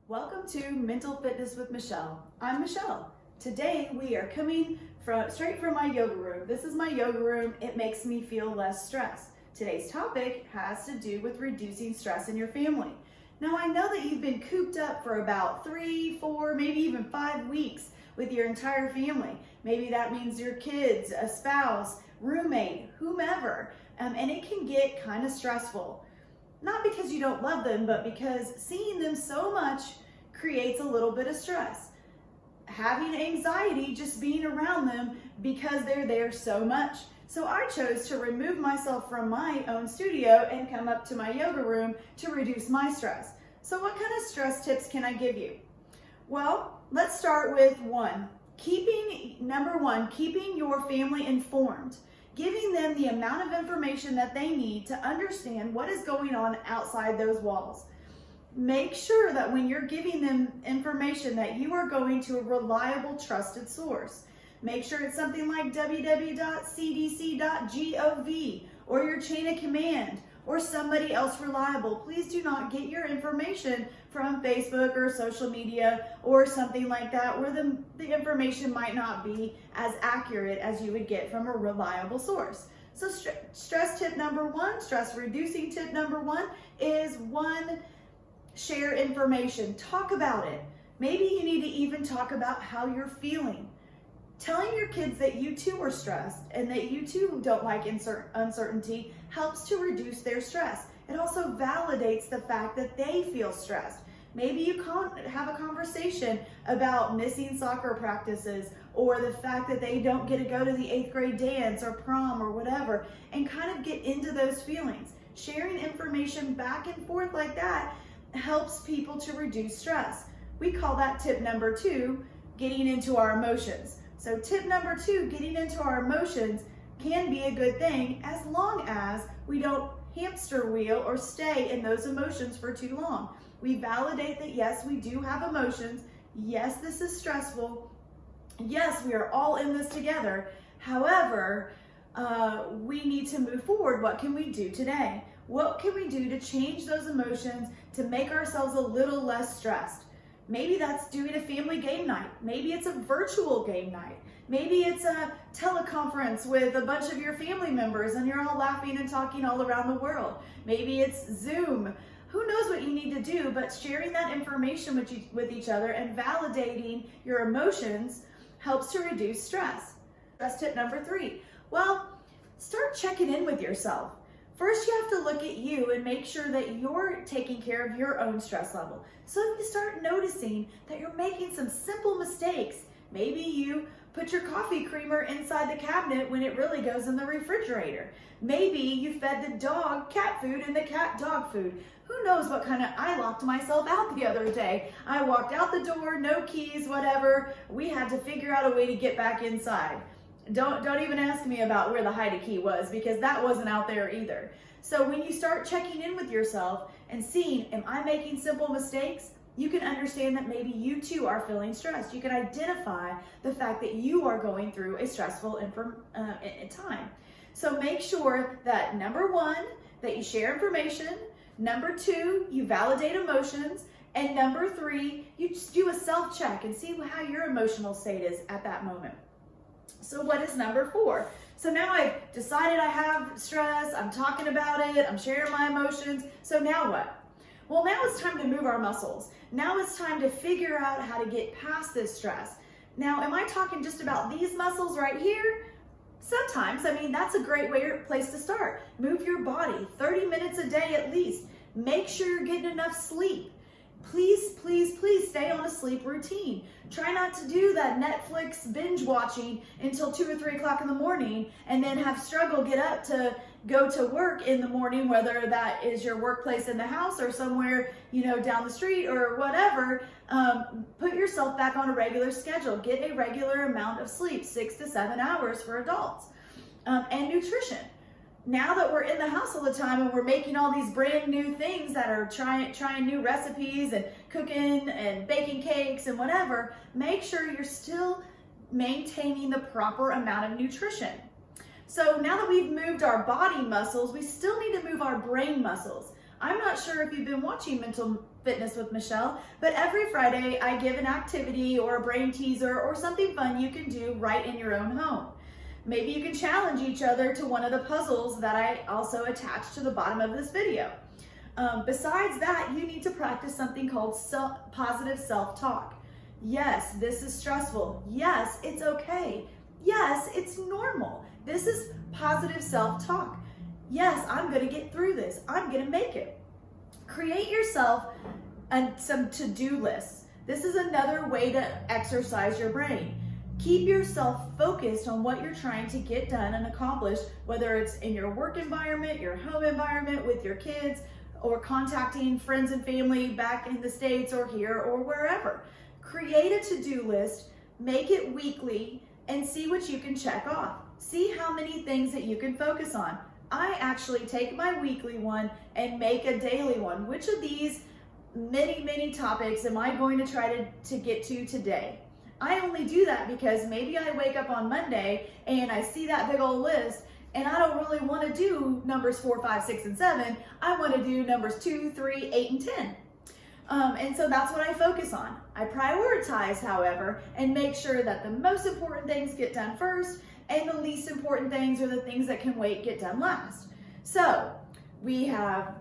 Welcome to Mental Fitness with Michelle. I'm Michelle. Today we are coming straight from my yoga room. This is my yoga room. It makes me feel less stressed. Today's topic has to do with reducing stress in your family. Now I know that you've been cooped up for about 3, 4, maybe even 5 weeks with your entire family. Maybe that means your kids, a spouse, roommate, whomever, and it can get kind of stressful. Not because you don't love them, but because seeing them so much creates a little bit of stress. Having anxiety just being around them because they're there so much. So I chose to remove myself from my own studio and come up to my yoga room to reduce my stress. So what kind of stress tips can I give you? Well, let's start with number one, keeping your family informed. Giving them the amount of information that they need to understand what is going on outside those walls. Make sure that when you're giving them information that you are going to a reliable, trusted source. Make sure it's something like www.cdc.gov or your chain of command or somebody else reliable. Please do not get your information from Facebook or social media or something like that where the information might not be as accurate as you would get from a reliable source. So stress reducing tip number one is share information. Talk about it. Maybe you need to even talk about how you're feeling. Telling your kids that you too are stressed and that you too don't like uncertainty helps to reduce their stress. It also validates the fact that they feel stressed. Maybe you can't have a conversation about missing soccer practices or the fact that they don't get to go to the 8th grade dance or prom or whatever, and kind of get into those feelings. Sharing information back and forth like that helps people to reduce stress. We call that tip number 2, getting into our emotions. So tip number 2, getting into our emotions can be a good thing as long as we don't hamster wheel or stay in those emotions for too long. We validate that yes, we do have emotions. Yes, this is stressful. Yes, we are all in this together. However, we need to move forward. What can we do today? What can we do to change those emotions to make ourselves a little less stressed? Maybe that's doing a family game night. Maybe it's a virtual game night. Maybe it's a teleconference with a bunch of your family members and you're all laughing and talking all around the world. Maybe it's Zoom. Who knows what you need to do, but sharing that information with each other and validating your emotions helps to reduce stress. Stress tip number 3. Well, start checking in with yourself. First, you have to look at you and make sure that you're taking care of your own stress level. So if you start noticing that you're making some simple mistakes, maybe you put your coffee creamer inside the cabinet when it really goes in the refrigerator. Maybe you fed the dog cat food and the cat dog food. Who knows what kind of, I locked myself out the other day. I walked out the door, no keys, whatever. We had to figure out a way to get back inside. Don't even ask me about where the hide key was because that wasn't out there either. So when you start checking in with yourself and seeing, am I making simple mistakes? You can understand that maybe you too are feeling stressed. You can identify the fact that you are going through a stressful time. So make sure that number 1, that you share information. Number 2, you validate emotions. And number 3, you just do a self-check and see how your emotional state is at that moment. So what is number 4? So now I've decided I have stress, I'm talking about it, I'm sharing my emotions. So now what? Well, now it's time to move our muscles. Now it's time to figure out how to get past this stress. Now, am I talking just about these muscles right here? Sometimes, that's a great place to start. Move your body 30 minutes a day at least. Make sure you're getting enough sleep. Please, please, please stay on a sleep routine. Try not to do that Netflix binge watching until 2 or 3 o'clock in the morning and then get up to go to work in the morning, whether that is your workplace in the house or somewhere, down the street or whatever. Put yourself back on a regular schedule. Get a regular amount of sleep, 6 to 7 hours for adults. And nutrition. Now that we're in the house all the time and we're making all these brand new things that are trying new recipes and cooking and baking cakes and whatever, make sure you're still maintaining the proper amount of nutrition. So now that we've moved our body muscles, we still need to move our brain muscles. I'm not sure if you've been watching Mental Fitness with Michelle, but every Friday I give an activity or a brain teaser or something fun you can do right in your own home. Maybe you can challenge each other to one of the puzzles that I also attach to the bottom of this video. Besides that, you need to practice something called positive self-talk. Yes, this is stressful. Yes, it's okay. Yes, it's normal. This is positive self-talk. Yes, I'm gonna get through this. I'm gonna make it. Create yourself some to-do lists. This is another way to exercise your brain. Keep yourself focused on what you're trying to get done and accomplish, whether it's in your work environment, your home environment, with your kids, or contacting friends and family back in the States or here or wherever. Create a to-do list, make it weekly, and see what you can check off. See how many things that you can focus on. I actually take my weekly one and make a daily one. Which of these many topics am I going to try to get to today? I only do that because maybe I wake up on Monday and I see that big old list and I don't really want to do numbers 4, 5, 6, and 7. I want to do numbers 2, 3, 8, and 10. And so that's what I focus on. I prioritize, however, and make sure that the most important things get done first and the least important things, or the things that can wait, get done last. So we have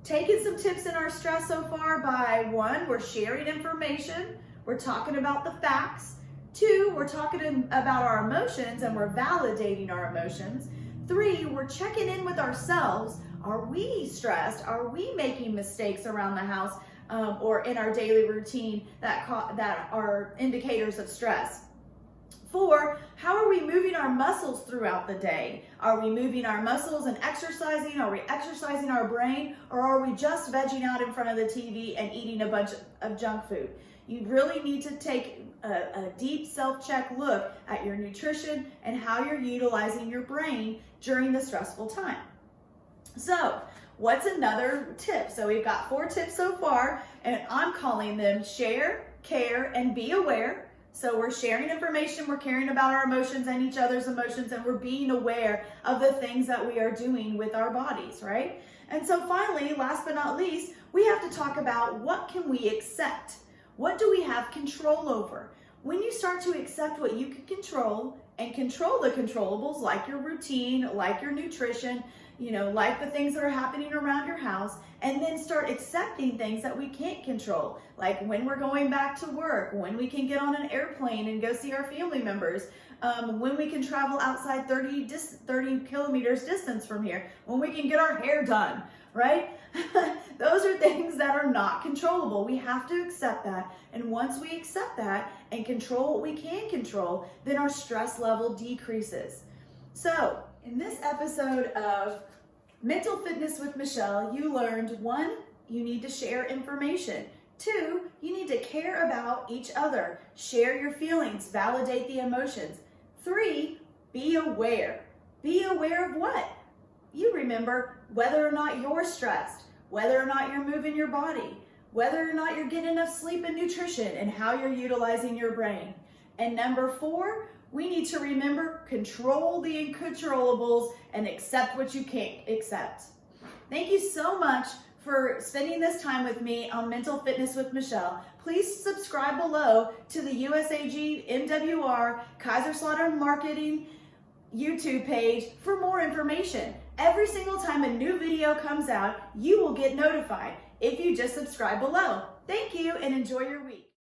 taken some tips in our stress so far by 1, we're sharing information. We're talking about the facts. 2, we're talking about our emotions and we're validating our emotions. 3, we're checking in with ourselves. Are we stressed? Are we making mistakes around the house or in our daily routine that are indicators of stress? 4, how are we moving our muscles throughout the day? Are we moving our muscles and exercising? Are we exercising our brain? Or are we just vegging out in front of the TV and eating a bunch of junk food? You really need to take a deep self-check look at your nutrition and how you're utilizing your brain during the stressful time. So, what's another tip? So we've got 4 tips so far, and I'm calling them share, care, and be aware. So we're sharing information, we're caring about our emotions and each other's emotions, and we're being aware of the things that we are doing with our bodies, right? And so finally, last but not least, we have to talk about what can we accept? What do we have control over? When you start to accept what you can control and control the controllables, like your routine, like your nutrition, like the things that are happening around your house, and then start accepting things that we can't control, like when we're going back to work, when we can get on an airplane and go see our family members, when we can travel outside 30 kilometers distance from here, when we can get our hair done, right? Those are things that are not controllable. We have to accept that. And once we accept that and control what we can control, then our stress level decreases. So in this episode of Mental Fitness with Michelle, you learned 1, you need to share information. 2, you need to care about each other. Share your feelings, validate the emotions. 3, be aware. Be aware of what? You remember whether or not you're stressed, whether or not you're moving your body, whether or not you're getting enough sleep and nutrition, and how you're utilizing your brain. And number 4, we need to remember, control the uncontrollables and accept what you can't accept. Thank you so much for spending this time with me on Mental Fitness with Michelle. Please subscribe below to the USAG MWR Kaiserslautern Marketing YouTube page for more information. Every single time a new video comes out, you will get notified if you just subscribe below. Thank you and enjoy your week.